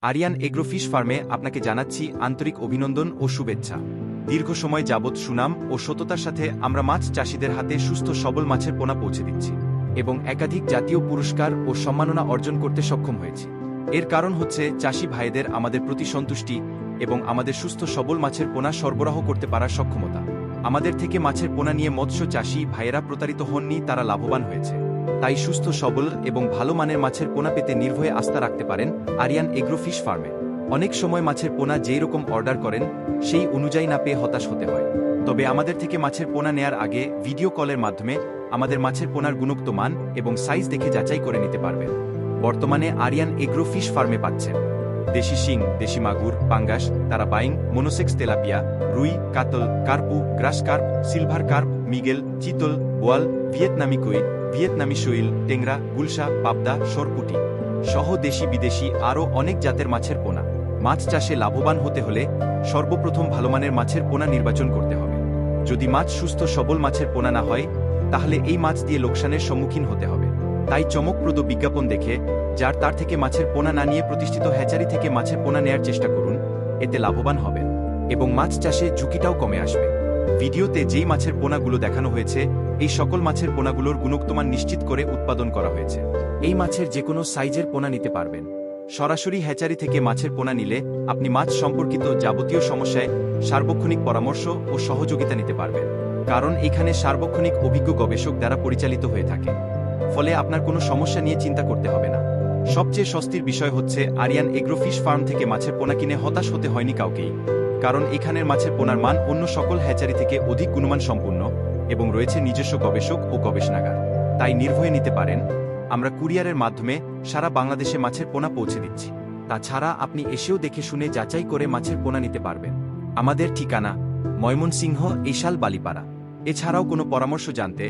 Aryan agro fish ফার্মে আপনাকে জানাচ্ছি আন্তরিক অভিনন্দন ও শুভেচ্ছা। দীর্ঘ সময় যাবৎ সুনাম ও সততার সাথে আমরা মাছ চাষিদের হাতে সুস্থ সবল মাছের পোনা পৌঁছে দিচ্ছি এবং একাধিক জাতীয় পুরস্কার ও সম্মাননা অর্জন করতে সক্ষম হয়েছি। এর কারণ হচ্ছে চাষি ভাইদের আমাদের প্রতি সন্তুষ্টি এবং আমাদের সুস্থ সবল মাছের পোনা সরবরাহ করতে পারার সক্ষমতা। আমাদের থেকে মাছের পোনা নিয়ে মৎস্য চাষি ভাইয়েরা প্রতারিত হননি, তারা লাভবান হয়েছে। তাই সুস্থ সবল এবং ভালো মানের মাছের পোনা পেতে নির্ভয়ে আস্থা রাখতে পারেন আরিয়ান এগ্রো ফিশ ফার্মে। অনেক সময় মাছের পোনা যেই রকম অর্ডার করেন সেই অনুযায়ী না পেয়ে হতাশ হতে হয়। তবে আমাদের থেকে মাছের পোনা নেয়ার আগে ভিডিও কলের মাধ্যমে আমাদের মাছের পোনার গুণগত মান এবং সাইজ দেখে যাচাই করে নিতে পারবেন। বর্তমানে আরিয়ান এগ্রো ফিশ ফার্মে পাচ্ছেন দেশি শিং, দেশি মাগুর, পাঙ্গাস, তারাপাইং, মনোসেক্স তেলাপিয়া, রুই, কাতল, কার্পু, গ্রাস কার্প, সিলভার কার্প, মিগেল, চিতল, বোয়াল, ভিয়েতনামি কই, ভিয়েতনামি শৈল, টেংরা, গুলশা, পাবদা, সরপুটি সহ দেশি বিদেশি আরও অনেক জাতের মাছের পোনা। মাছ চাষে লাভবান হতে হলে সর্বপ্রথম ভালোমানের মাছের পোনা নির্বাচন করতে হবে। যদি মাছ সুস্থ সবল মাছের পোনা না হয় তাহলে এই মাছ দিয়ে লোকসানের সম্মুখীন হতে হবে। তাই চমকপ্রদ বিজ্ঞাপন দেখে যার তার থেকে মাছের পোনা না নিয়ে প্রতিষ্ঠিত হ্যাচারি থেকে মাছের পোনা নেয়ার চেষ্টা করুন, এতে লাভবান হবেন এবং মাছ চাষে ঝুঁকিটাও কমে আসবে। ভিডিওতে যেই মাছের পোনাগুলো দেখানো হয়েছে এই সকল মাছের পোনাগুলোর গুণগত মান নিশ্চিত করে উৎপাদন করা হয়েছে। এই মাছের যে কোনো সাইজের পোনা নিতে পারবেন। সরাসরি হ্যাচারি থেকে মাছের পোনা নিলে আপনি মাছ সম্পর্কিত যাবতীয় সমস্যায় সার্বক্ষণিক পরামর্শ ও সহযোগিতা নিতে পারবেন, কারণ এখানে সার্বক্ষণিক অভিজ্ঞ গবেষক দ্বারা পরিচালিত হয়ে থাকে। ফলে আপনার কোনো সমস্যা নিয়ে চিন্তা করতে হবে না। সবচেয়ে স্বস্তির বিষয় হচ্ছে আরিয়ান এগ্রো ফিশ ফার্ম থেকে মাছের পোনা কিনে হতাশ হতে হয়নি কাউকেই, কারণ এখানের মাছের পোনার মান অন্য সকল হ্যাচারি থেকে অধিক গুণমান সম্পূর্ণ এবং রয়েছে নিজস্ব গবেষক ও গবেষণাগার। তাই নির্ভয়ে নিতে পারেন। আমরা কুরিয়ারের মাধ্যমে সারা বাংলাদেশে মাছের পোনা পৌঁছে দিচ্ছি। তাছাড়া আপনি এসেও দেখে শুনে যাচাই করে মাছের পোনা নিতে পারবেন। আমাদের ঠিকানা ময়মনসিংহ, এশাল, বালিপাড়া। এছাড়াও কোনো পরামর্শ জানতে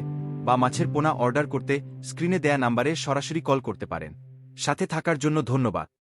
বা মাছের পোনা অর্ডার করতে স্ক্রিনে দেয়া নাম্বারে সরাসরি কল করতে পারেন। সাথে থাকার জন্য ধন্যবাদ।